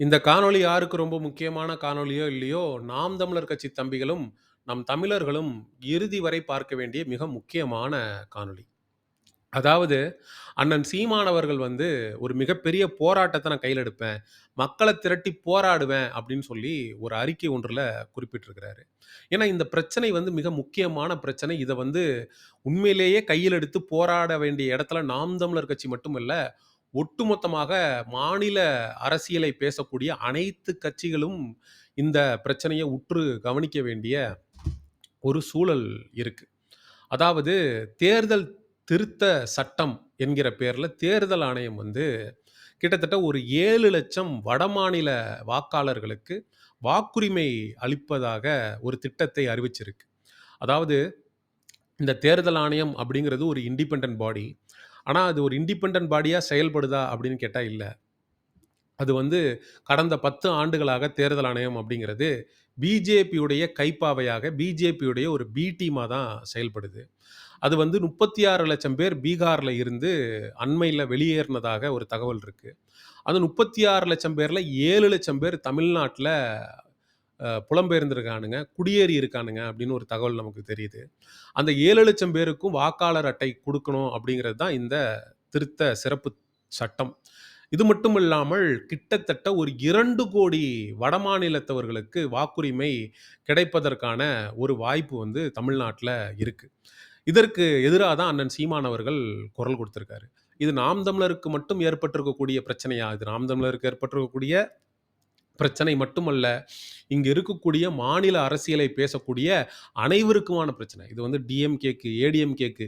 இந்த காணொளி யாருக்கு ரொம்ப முக்கியமான காணொளியோ இல்லையோ, நாம் தமிழர் கட்சி தம்பிகளும், நம் தமிழர்களும் இறுதி வரை பார்க்க வேண்டிய மிக முக்கியமான காணொளி. அதாவது, அண்ணன் சீமான் அவர்கள் வந்து ஒரு மிகப்பெரிய போராட்டத்த நான் கையில எடுப்பேன். மக்கள திரட்டி போராடுவேன் அப்படின்னு சொல்லி ஒரு அறிக்கை ஒன்றுல குறிப்பிட்டிருக்கிறாரு. ஏன்னா, இந்த பிரச்சனை வந்து மிக முக்கியமான பிரச்சனை. இத வந்து உண்மையிலேயே கையில் எடுத்து போராட வேண்டிய இடத்துல நாம் தமிழர் கட்சி மட்டுமல்ல, ஒட்டுமொத்தமாக மாநில அரசியலை பேசக்கூடிய அனைத்து கட்சிகளும் இந்த பிரச்சனைய உற்று கவனிக்க வேண்டிய ஒரு சூழல் இருக்கு. அதாவது தேர்தல் திருத்த சட்டம் என்கிற பேர்ல தேர்தல் ஆணையம் வந்து கிட்டத்தட்ட ஒரு 7,00,000 வடமாநில வாக்காளர்களுக்கு வாக்குரிமை அளிப்பதாக ஒரு திட்டத்தை அறிவிச்சிருக்கு. அதாவது இந்த தேர்தல் ஆணையம் அப்படிங்கிறது ஒரு இண்டிபெண்டன்ட் பாடி. ஆனா, அது ஒரு இண்டிபெண்டன்ட் பாடியா செயல்படுதா அப்படின்னு கேட்டா இல்ல. அது வந்து கடந்த 10 ஆண்டுகளாக தேர்தல் ஆணையம் அப்படிங்கிறது பிஜேபியுடைய கைப்பாவையாக, பிஜேபியுடைய ஒரு பி டீமா தான் செயல்படுது. அது வந்து 36,00,000 பேர் பீகார்ல இருந்து அண்மையில வெளியேறினதாக ஒரு தகவல் இருக்கு. அந்த 36,00,000 பேர்ல 7,00,000 பேர் தமிழ்நாட்ல புலம்பெயர்ந்திருக்கானுங்க, குடியேறி இருக்கானுங்க அப்படின்னு ஒரு தகவல் நமக்கு தெரியுது. அந்த 7,00,000 பேருக்கும் வாக்காளர் அட்டை குடுக்கணும் அப்படிங்கிறது தான் இந்த திருத்த சிறப்பு சட்டம். இது மட்டும் இல்லாமல் கிட்டத்தட்ட ஒரு 2,00,00,000 வடமாநிலத்தவர்களுக்கு வாக்குரிமை கிடைப்பதற்கான ஒரு வாய்ப்பு வந்து தமிழ்நாட்ல இருக்கு. இதற்கு எதிரா தான் அண்ணன் சீமான் அவர்கள் குரல் கொடுத்திருக்காரு. இது நாம் தமிழருக்கு மட்டும் ஏற்பட்டிருக்கக்கூடிய பிரச்சனையா? இது நாம் தமிழருக்கு ஏற்பட்டிருக்கக்கூடிய பிரச்சனை மட்டுமல்ல. இங்க இருக்கக்கூடிய மாநில அரசியலை பேசக்கூடிய அனைவருக்குமான பிரச்சனை. இது வந்து டிஎம்கேக்கு, ஏடிஎம்கேக்கு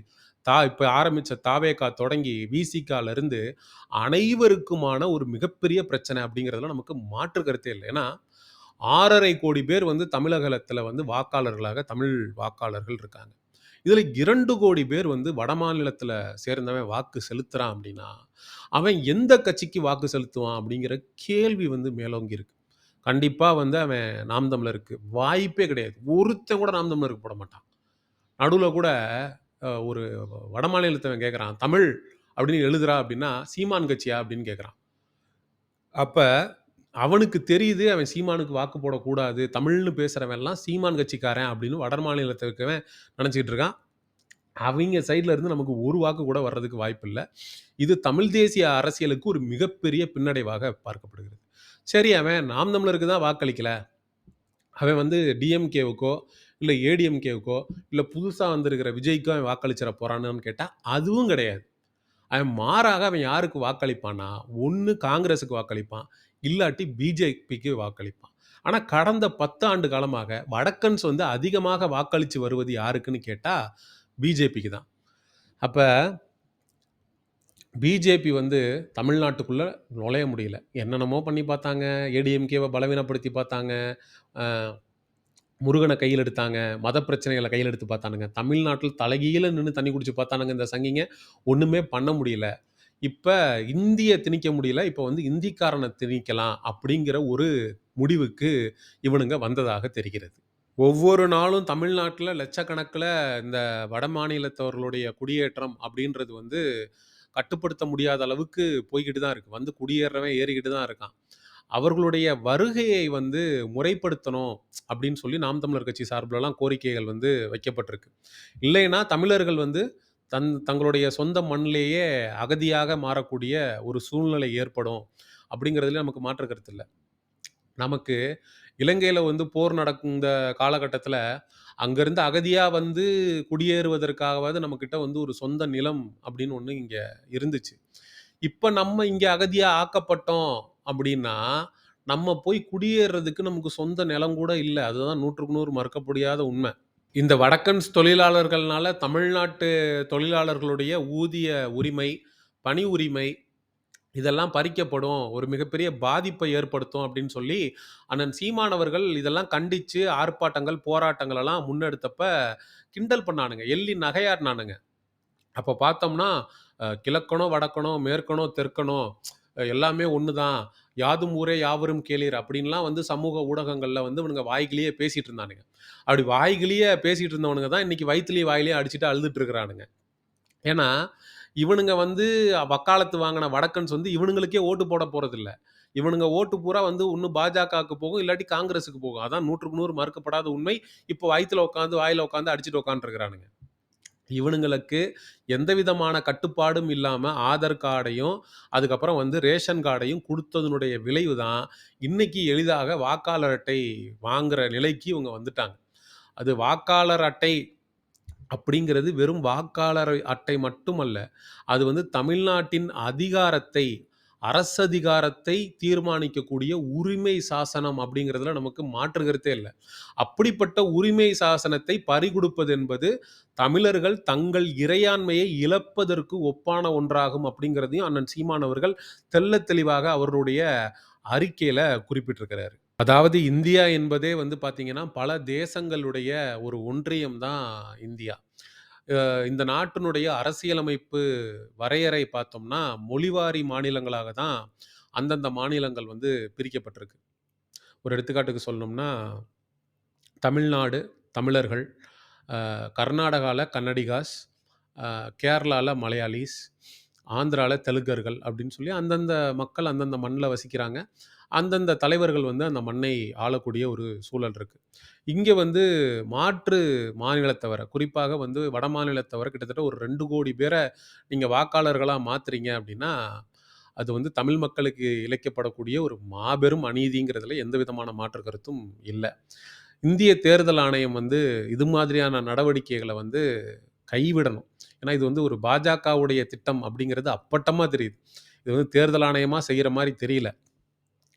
இப்ப ஆரம்பிச்ச தாவேகா தொடங்கி விசிகால இருந்து அனைவருக்குமான ஒரு மிகப்பெரிய பிரச்சனை அப்படிங்கிறதுல நமக்கு மாற்று கருத்தே இல்ல. ஏன்னா 6,50,00,000 பேர் வந்து தமிழகத்துல வந்து வாக்காளர்களாக தமிழ் வாக்காளர்கள் இருக்காங்க. இதுல 2,00,00,000 பேர் வந்து வடமாநிலத்துல சேர்ந்தவன் வாக்கு செலுத்துறான் அப்படின்னா, அவன் எந்த கட்சிக்கு வாக்கு செலுத்துவான் அப்படிங்கிற கேள்வி வந்து மேலோங்கி இருக்கு. கண்டிப்பா வந்து அவன் நாம் தமிழருக்கு வாய்ப்பே கிடையாது. ஒருத்தன் கூட நாம் தமிழருக்கு போட மாட்டான். நடுவுல கூட ஒரு வடமாநிலத்தவன் கேட்கறான், "தமிழ் அப்படின்னு எழுதுறா" அப்படின்னா, "சீமான் கட்சியா?" அப்படின்னு கேட்கறான். அப்ப அவனுக்கு தெரியுது, அவன் சீமானுக்கு வாக்கு போடக்கூடாது. தமிழ்ன்னு பேசுறவன்லாம் சீமான் கட்சிக்காரன் அப்படின்னு வடமாநிலத்துல இருக்கவன் நெனச்சுக்கிட்டு இருக்கான். அவிங்க சைட்ல இருந்து நமக்கு ஒரு வாக்கு கூட வர்றதுக்கு வாய்ப்பில்ல. இது தமிழ் தேசிய அரசியலுக்கு ஒரு மிகப்பெரிய பின்னடைவாக பார்க்கப்படுகிறது. சரி, அவன் நாம் தமிழருக்கு தான் வாக்களிக்கல. அவன் வந்து டிஎம்கேவுக்கோ, இல்ல ஏடிஎம்கேவுக்கோ, இல்ல புதுசா வந்திருக்கிற விஜய்க்கோ அவன் வாக்களிச்சிட போறானான்னு கேட்டா, அதுவும் கிடையாது. மாறாக அவன் யாருக்கு வாக்களிப்பான்னா, ஒண்ணு காங்கிரஸுக்கு வாக்களிப்பான், இல்லாட்டி பிஜேபிக்கு வாக்களிப்பான். ஆனா கடந்த 10 ஆண்டு காலமாக வடக்கன்ஸ் வந்து அதிகமாக வாக்களிச்சு வருவது யாருக்குன்னு கேட்டா, பிஜேபிக்கு தான். அப்ப பிஜேபி வந்து தமிழ்நாட்டுக்குள்ள நுழைய முடியல. என்னென்னமோ பண்ணி பார்த்தாங்க. ஏடிஎம்கேவ பலவீனப்படுத்தி பார்த்தாங்க. அ முருகன கையில எடுத்தாங்க. மத பிரச்சனைகள கையில எடுத்து பார்த்தானுங்க. தமிழ்நாட்டில தலைகீழ நின்னு தண்ணி குடிச்சு பார்த்தானுங்க இந்த சங்கிங்க. ஒண்ணுமே பண்ண முடியல. இப்ப இந்திய திணிக்க முடியல. இப்ப வந்து இந்திக்காரன திணிக்கலாம் அப்படிங்கிற ஒரு முடிவுக்கு இவனுங்க வந்ததாக தெரிகிறது. ஒவ்வொரு நாளும் தமிழ்நாட்டுல லட்சக்கணக்குல இந்த வடமாநிலத்தவர்களுடைய குடியேற்றம் அப்படின்றது வந்து கட்டுப்படுத்த முடியாத அளவுக்கு போய்க்கிட்டு தான் இருக்கு. வந்து குடியேறவன் ஏறிக்கிட்டு தான் இருக்கான். அவர்களுடைய வருகையை வந்து முறைப்படுத்தணும் அப்படின்னு சொல்லி நாம் தமிழர் கட்சி சார்புலலாம் கோரிக்கைகள் வந்து வைக்கப்பட்டிருக்கு. இல்லைன்னா தமிழர்கள் வந்து தங்களுடைய சொந்த மண்ணிலேயே அகதியாக மாறக்கூடிய ஒரு சூழ்நிலை ஏற்படும் அப்படிங்கிறதுல நமக்கு மாற்று கருத்து இல்ல. நமக்கு இலங்கையில வந்து போர் நடக்கும் இந்த காலகட்டத்தில, அங்கருந்து அகதியா வந்து குடியேறுவதற்காகவாவது நம்மகிட்ட வந்து ஒரு சொந்த நிலம் அப்படின்னு ஒண்ணு இங்க இருந்துச்சு. இப்ப நம்ம இங்க அகதியா ஆக்கப்பட்டோம் அப்படின்னா, நம்ம போய் குடியேறுறதுக்கு நமக்கு சொந்த நிலம் கூட இல்ல. அதுதான் 100க்கு 100 மறுக்க முடியாத உண்ம. இந்த வடக்கன்ஸ் தொழிலாளர்கள்னால தமிழ்நாட்டு தொழிலாளர்களுடைய ஊதிய உரிமை, பணி உரிமை இதெல்லாம் பறிக்கப்படும். ஒரு மிகப்பெரிய பாதிப்பை ஏற்படுத்தும் அப்படின்னு சொல்லி, அண்ணன் சீமான் அவர்கள் இதெல்லாம் கண்டிச்சு ஆர்ப்பாட்டங்கள், போராட்டங்கள் எல்லாம் முன்னெடுத்தப்ப கிண்டல் பண்ணானுங்க. எள்ளி நகையாடுனானுங்க. அப்ப பார்த்தோம்னா, கிழக்கனோ, வடக்கனோ, மேற்கனோ, தெற்கனோ எல்லாமே ஒண்ணு தான். யாதும் ஊரே யாவரும் கேளீர் அப்படின்லாம் வந்து சமூக ஊடகங்கள்ல வந்து இவனுங்க வாய்க்கிலேயே பேசிட்டு இருந்தானுங்க. அப்படி வாய்க்கிலேயே பேசிட்டு இருந்தவனுங்க தான் இன்னைக்கு வயித்துலயும் வாயிலயும் அடிச்சுட்டு அழுதுட்டு இருக்கிறானுங்க. ஏன்னா, இவனுங்க வந்து வக்காலத்து வாங்குன வடக்கன்ஸ் வந்து இவனுங்களுக்கே ஓட்டு போட போறதில்ல. இவனுங்க ஓட்டு பூரா வந்து ஒண்ணு பாஜகவுக்கு போகும், இல்லாட்டி காங்கிரஸுக்கு போகும். அதான் 100க்கு 100 மறுக்கப்படாத உண்மை. இப்போ வாயில உட்காந்து அடிச்சுட்டு உட்காந்துருக்கிறானுங்க. இவனுங்களுக்கு எந்த விதமான கட்டுப்பாடும் இல்லாம ஆதார் கார்டையும், அதுக்கப்புறம் வந்து ரேஷன் கார்டையும் குடுத்ததனுடைய விளைவு தான், இன்னைக்கு எளிதாக வாக்காளர் அட்டை வாங்குற நிலைக்கு இவங்க வந்துட்டாங்க. அது வாக்காளர் அட்டை அப்படிங்கிறது வெறும் வாக்காளர் அட்டை மட்டுமல்ல. அது வந்து தமிழ்நாட்டின் அதிகாரத்தை, அரசதிகாரத்தை தீர்மானிக்கக்கூடிய உரிமை சாசனம் அப்படிங்கிறதுல நமக்கு மாற்று கருத்தே இல்ல. அப்படிப்பட்ட உரிமை சாசனத்தை பறிகொடுப்பது என்பது தமிழர்கள் தங்கள் இறையாண்மையை இழப்பதற்கு ஒப்பான ஒன்றாகும் அப்படிங்கிறதையும் அண்ணன் சீமான் அவர்கள் தெள்ளத் தெளிவாக அவருடைய அறிக்கையில குறிப்பிட்டிருக்கிறாரு. அதாவது இந்தியா என்பதே வந்து பார்த்தீங்கன்னா, பல தேசங்களுடைய ஒரு ஒன்றியம் தான் இந்தியா. இந்த நாட்டினுடைய அரசியலமைப்பு வரையறை பார்த்தோம்னா, மொழிவாரி மாநிலங்களாக தான் அந்தந்த மாநிலங்கள் வந்து பிரிக்கப்பட்டிருக்கு. ஒரு எடுத்துக்காட்டுக்கு சொல்லணும்னா, தமிழ்நாடு தமிழர்கள், கர்நாடகால கன்னடிகாஸ், கேரளால மலையாளிஸ், ஆந்திரால தெலுங்கர்கள் அப்படின்னு சொல்லி அந்தந்த மக்கள் அந்தந்த மண்ணில் வசிக்கிறாங்க. அந்தந்த தலைவர்கள் வந்து அந்த மண்ணை ஆளக்கூடிய ஒரு சூழல் இருக்கு. இங்க வந்து மாற்று மாநிலத்தவர, குறிப்பாக வந்து வட மாநிலத்தவர கிட்டத்தட்ட ஒரு 2,00,00,000 பேர நீங்க வாக்காளர்களா மாத்துறீங்க அப்படின்னா, அது வந்து தமிழ் மக்களுக்கு இழைக்கப்படக்கூடிய ஒரு மாபெரும் அநீதிங்கிறதுல எந்த விதமான மாற்று கருத்தும் இல்ல. இந்திய தேர்தல் ஆணையம் வந்து இது மாதிரியான நடவடிக்கைகள வந்து கைவிடணும். ஏன்னா, இது வந்து ஒரு பாஜகவுடைய திட்டம் அப்படிங்கிறது அப்பட்டமா தெரியுது. இது வந்து தேர்தல் ஆணையமா செய்ற மாரி தெரியல.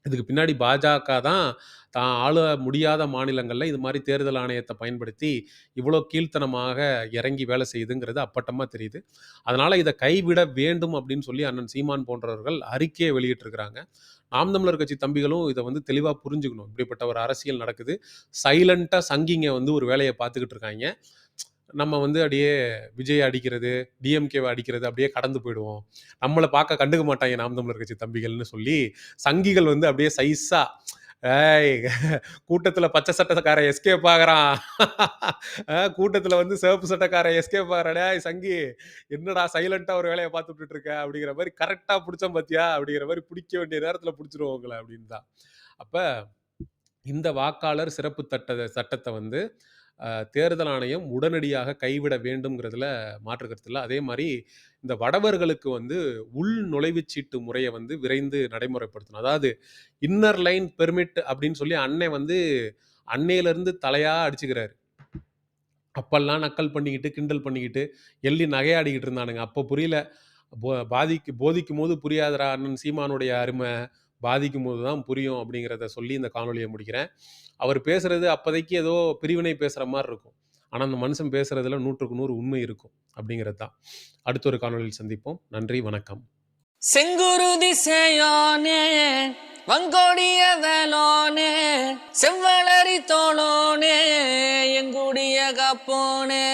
இதுக்கு பின்னாடி பாஜக தான் தான் ஆள முடியாத மாநிலங்கள்ல இது மாரி தேர்தல் ஆணையத்த பயன்படுத்தி, இவ்வளோ கீழ்த்தனமாக இறங்கி வேலை செய்யுதுங்கிறது அப்பட்டமா தெரியுது. அதனால இத கைவிட வேண்டும் அப்படின்னு சொல்லி அண்ணன் சீமான் போன்றவர்கள் அறிக்கைய வெளியிட்டிருக்கிறாங்க. நாம் தமிழர் கட்சி தம்பிகளும் இத வந்து தெளிவா புரிஞ்சுக்கணும். இப்படிப்பட்ட ஒரு அரசியல் நடக்குது. சைலன்ட்டா சங்கிங்க வந்து ஒரு வேலைய பார்த்துக்கிட்டு இருக்காய்ங்க. நம்ம வந்து அப்படியே விஜய அடிக்கிறது, டிஎம்கேவ அடிக்கிறது அப்படியே கடந்து போயிடுவோம். நம்மள பார்க்க கண்டுக்க மாட்டாய்ங்க நாம் தமிழர் கட்சி தம்பிகள்னு சொல்லி, சங்கிகள் வந்து அப்படியே சைஸா, "ஏய் கூட்டத்துல பச்சை சட்டக்காரன் எஸ்கேப் ஆகுறான். கூட்டத்துல வந்து சிவப்பு சட்டக்காரன் எஸ்கேப் ஆகுறான். டேய் சங்கி, என்னடா சைலன்ட்டா ஒரு வேலைய பார்த்துட்டு இருக்க?" அப்படிங்கிற மாரி கரெக்ட்டா புடிச்சேன் பாத்தியா? அப்படிங்கிற மாரி புடிக்க வேண்டிய நேரத்துல புடிச்சுருவோம் உங்கள அப்படின்னு தான். அப்ப இந்த வாக்காளர் சிறப்பு சட்டத்த வந்து தேர்தல் ஆணையம் உடனடியாக கைவிட வேண்டும்ங்கிறதுல மாற்று கருத்து இல்ல. அதே மாரி இந்த வடவர்களுக்கு வந்து உள் நுழைவுச்சீட்டு முறைய வந்து விரைந்து நடைமுறைப்படுத்தணும். அதாவது இன்னர் லைன் பெர்மிட் அப்படின்னு சொல்லி அண்ணன் வந்து அன்னையிலிருந்து தலையா அடிச்சுக்கிறாரு. அப்பல்லாம் நக்கல் பண்ணிக்கிட்டு, கிண்டல் பண்ணிக்கிட்டு, எள்ளி நகையாடிக்கிட்டு இருந்தானுங்க. அப்ப புரியல. போதிக்கும்போது புரியாதுடா அண்ணன் சீமானுடைய அரும. பாதிக்கும்போது தான் புரியும் அப்படிங்கிறத சொல்லி இந்த காணொளிய முடிக்கிறேன். அவர் பேசுறது அப்போதைக்கு ஏதோ பிரிவினை பேசுற மாரி இருக்கும். ஆனா, அந்த மனுஷன் பேசுறதுல 100க்கு 100 உண்மை இருக்கும். அப்படிங்கிறது தான். அடுத்த ஒரு காணொளியில் சந்திப்போம். நன்றி, வணக்கம். செங்குருதி சேயோனே வங்கோடிய வேலோனே செவ்வளரி தோளோனே எங்குடிய காப்போனே